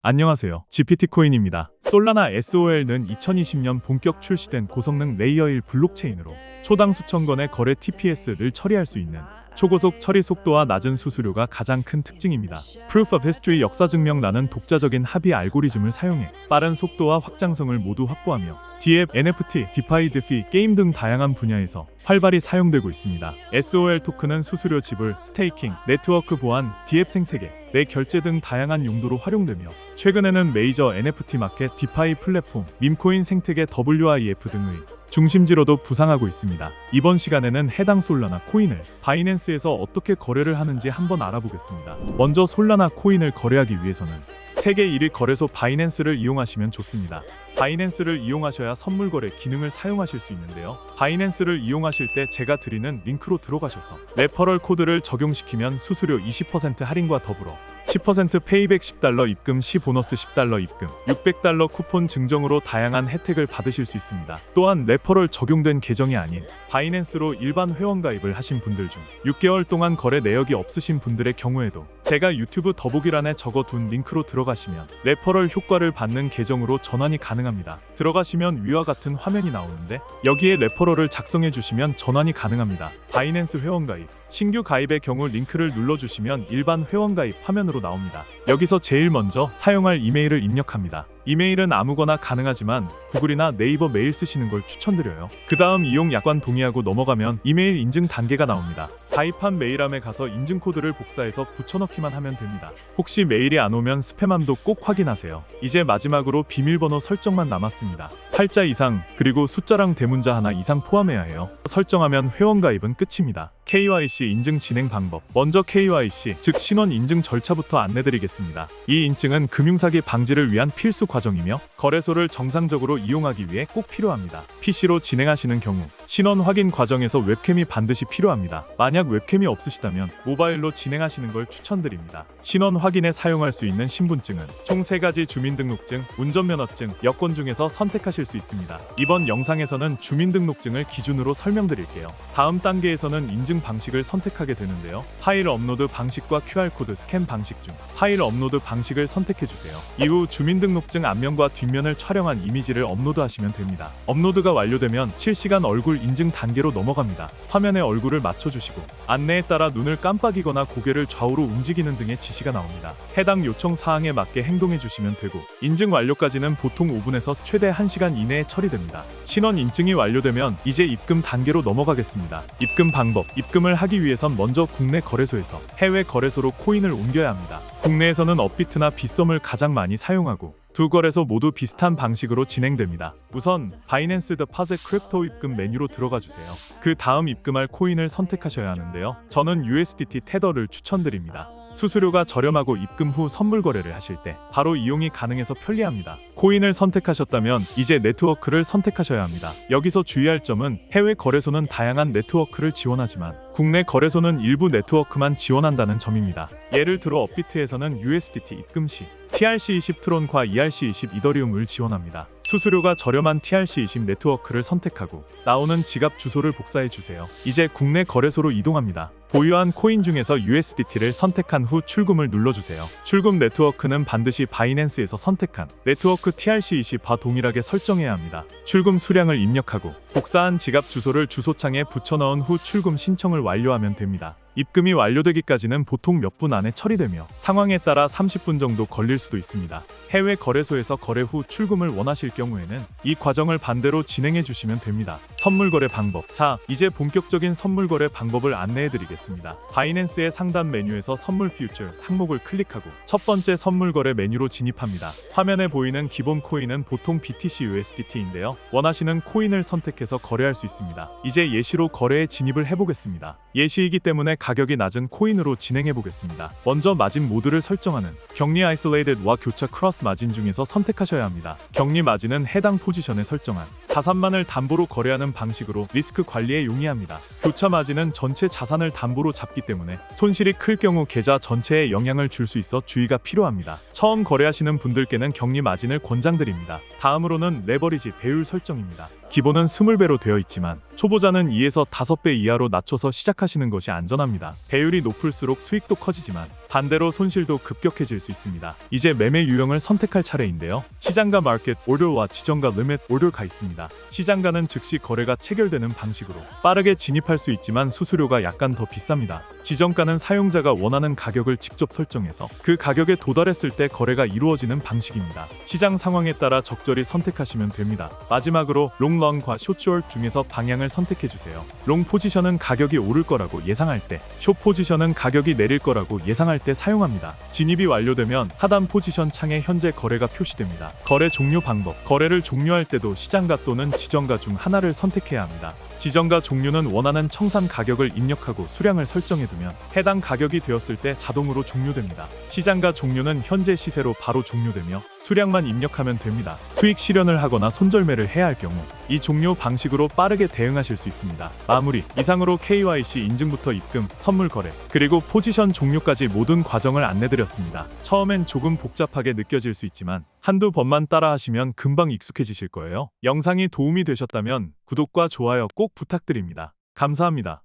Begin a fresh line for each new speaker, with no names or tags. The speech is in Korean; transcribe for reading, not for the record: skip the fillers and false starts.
안녕하세요. GPT코인입니다. 솔라나 SOL는 2020년 본격 출시된 고성능 레이어 1 블록체인으로 초당 수천 건의 거래 TPS를 처리할 수 있는 초고속 처리 속도와 낮은 수수료가 가장 큰 특징입니다. Proof of History 역사 증명라는 독자적인 합의 알고리즘을 사용해 빠른 속도와 확장성을 모두 확보하며 DApp, NFT, DeFi, DeFi, 게임 등 다양한 분야에서 활발히 사용되고 있습니다. SOL 토큰은 수수료 지불, 스테이킹, 네트워크 보안, DApp 생태계, 내 결제 등 다양한 용도로 활용되며 최근에는 메이저 NFT 마켓, 디파이 플랫폼, 밈코인 생태계 WIF 등의 중심지로도 부상하고 있습니다. 이번 시간에는 해당 솔라나 코인을 바이낸스에서 어떻게 거래를 하는지 한번 알아보겠습니다. 먼저 솔라나 코인을 거래하기 위해서는 세계 1위 거래소 바이낸스를 이용하시면 좋습니다. 바이낸스를 이용하셔야 선물 거래 기능을 사용하실 수 있는데요. 바이낸스를 이용하실 때 제가 드리는 링크로 들어가셔서 레퍼럴 코드를 적용시키면 수수료 20% 할인과 더불어 10% 페이백 $10 입금 시 보너스 $10 입금, $600 쿠폰 증정으로 다양한 혜택을 받으실 수 있습니다. 또한 레퍼럴 적용된 계정이 아닌 바이낸스로 일반 회원 가입을 하신 분들 중 6개월 동안 거래 내역이 없으신 분들의 경우에도 제가 유튜브 더보기란에 적어둔 링크로 들어가시면 레퍼럴 효과를 받는 계정으로 전환이 가능합니다. 들어가시면 위와 같은 화면이 나오는데 여기에 레퍼럴을 작성해 주시면 전환이 가능합니다. 바이낸스 회원 가입, 신규 가입의 경우 링크를 눌러주시면 일반 회원 가입 화면으로 나옵니다. 여기서 제일 먼저 사용할 이메일을 입력합니다. 이메일은 아무거나 가능하지만 구글이나 네이버 메일 쓰시는 걸 추천드려요. 그 다음 이용 약관 동의하고 넘어가면 이메일 인증 단계가 나옵니다. 가입한 메일함에 가서 인증 코드를 복사해서 붙여넣기만 하면 됩니다. 혹시 메일이 안 오면 스팸함도 꼭 확인하세요. 이제 마지막으로 비밀번호 설정만 남았습니다. 8자 이상 그리고 숫자랑 대문자 하나 이상 포함해야 해요. 설정하면 회원 가입은 끝입니다. KYC 인증 진행 방법. 먼저 KYC, 즉 신원 인증 절차부터 안내드리겠습니다. 이 인증은 금융사기 방지를 위한 필수 과정이며 거래소를 정상적으로 이용하기 위해 꼭 필요합니다. PC로 진행하시는 경우 신원 확인 과정에서 웹캠이 반드시 필요합니다. 만약 웹캠이 없으시다면 모바일로 진행하시는 걸 추천드립니다. 신원 확인에 사용할 수 있는 신분증은 총 3가지 주민등록증, 운전면허증, 여권 중에서 선택하실 수 있습니다. 이번 영상에서는 주민등록증을 기준으로 설명드릴게요. 다음 단계에서는 인증 방식을 선택하게 되는데요. 파일 업로드 방식과 QR코드 스캔 방식 중 파일 업로드 방식을 선택해주세요. 이후 주민등록증 앞면과 뒷면을 촬영한 이미지를 업로드하시면 됩니다. 업로드가 완료되면 실시간 얼굴 인증 단계로 넘어갑니다. 화면에 얼굴을 맞춰주시고 안내에 따라 눈을 깜빡이거나 고개를 좌우로 움직이는 등의 지시가 나옵니다. 해당 요청 사항에 맞게 행동해주시면 되고 인증 완료까지는 보통 5분에서 최대 1시간 이내에 처리됩니다. 신원 인증이 완료되면 이제 입금 단계로 넘어가겠습니다. 입금 방법. 입금을 하기 위해선 먼저 국내 거래소에서 해외 거래소로 코인을 옮겨야 합니다. 국내에서는 업비트나 빗썸을 가장 많이 사용하고 두 거래소 모두 비슷한 방식으로 진행됩니다. 우선 바이낸스 데파짓 크립토 입금 메뉴로 들어가 주세요. 그 다음 입금할 코인을 선택하셔야 하는데요. 저는 USDT 테더를 추천드립니다. 수수료가 저렴하고 입금 후 선물 거래를 하실 때 바로 이용이 가능해서 편리합니다. 코인을 선택하셨다면 이제 네트워크를 선택하셔야 합니다. 여기서 주의할 점은 해외 거래소는 다양한 네트워크를 지원하지만 국내 거래소는 일부 네트워크만 지원한다는 점입니다. 예를 들어 업비트에서는 USDT 입금 시 TRC20 트론과 ERC20 이더리움을 지원합니다. 수수료가 저렴한 TRC20 네트워크를 선택하고 나오는 지갑 주소를 복사해 주세요. 이제 국내 거래소로 이동합니다. 보유한 코인 중에서 USDT를 선택한 후 출금을 눌러주세요. 출금 네트워크는 반드시 바이낸스에서 선택한 네트워크 TRC20과 동일하게 설정해야 합니다. 출금 수량을 입력하고 복사한 지갑 주소를 주소창에 붙여넣은 후 출금 신청을 완료하면 됩니다. 입금이 완료되기까지는 보통 몇 분 안에 처리되며 상황에 따라 30분 정도 걸릴 수도 있습니다. 해외 거래소에서 거래 후 출금을 원하실 경우에는 이 과정을 반대로 진행해 주시면 됩니다. 선물 거래 방법. 자, 이제 본격적인 선물 거래 방법을 안내해 드리겠습니다. 바이낸스의 상단 메뉴에서 선물 퓨처 항목을 클릭하고 첫 번째 선물 거래 메뉴로 진입합니다. 화면에 보이는 기본 코인은 보통 BTC USDT인데요. 원하시는 코인을 선택해서 거래할 수 있습니다. 이제 예시로 거래에 진입을 해보겠습니다. 예시이기 때문에 가격이 낮은 코인으로 진행해 보겠습니다. 먼저 마진 모드를 설정하는 격리 아이솔레이티드와 교차 크로스 마진 중에서 선택하셔야 합니다. 격리 마진은 해당 포지션에 설정한 자산만을 담보로 거래하는 방식으로 리스크 관리에 용이합니다. 교차 마진은 전체 자산을 담보로 잡기 때문에 손실이 클 경우 계좌 전체에 영향을 줄 수 있어 주의가 필요합니다. 처음 거래하시는 분들께는 격리 마진을 권장드립니다. 다음으로는 레버리지 배율 설정입니다. 기본은 20배로 되어 있지만 초보자는 2에서 5배 이하로 낮춰서 시작하시는 것이 안전합니다. 배율이 높을수록 수익도 커지지만 반대로 손실도 급격해질 수 있습니다. 이제 매매 유형을 선택할 차례인데요. 시장가 마켓 오더와 지정가 리밋 오더가 있습니다. 시장가는 즉시 거래가 체결되는 방식으로 빠르게 진입할 수 있지만 수수료가 약간 더 비쌉니다. 지정가는 사용자가 원하는 가격을 직접 설정해서 그 가격에 도달했을 때 거래가 이루어지는 방식입니다. 시장 상황에 따라 적절히 선택하시면 됩니다. 마지막으로 롱런과 숏 중에서 방향을 선택해 주세요. 롱 포지션은 가격이 오를 거라고 예상할 때, 숏 포지션은 가격이 내릴 거라고 예상할 때 사용합니다. 진입이 완료되면 하단 포지션 창에 현재 거래가 표시됩니다. 거래 종료 방법. 거래를 종료할 때도 시장가 또는 지정가 중 하나를 선택해야 합니다. 지정가 종료는 원하는 청산 가격을 입력하고 수량을 설정해두면 해당 가격이 되었을 때 자동으로 종료됩니다. 시장가 종료는 현재 시세로 바로 종료되며 수량만 입력하면 됩니다. 수익 실현을 하거나 손절매를 해야 할 경우 이 종료 방식으로 빠르게 대응하실 수 있습니다. 마무리. 이상으로 KYC 인증부터 입금, 선물 거래, 그리고 포지션 종료까지 모든 과정을 안내드렸습니다. 처음엔 조금 복잡하게 느껴질 수 있지만 한두 번만 따라하시면 금방 익숙해지실 거예요. 영상이 도움이 되셨다면 구독과 좋아요 꼭 부탁드립니다. 감사합니다.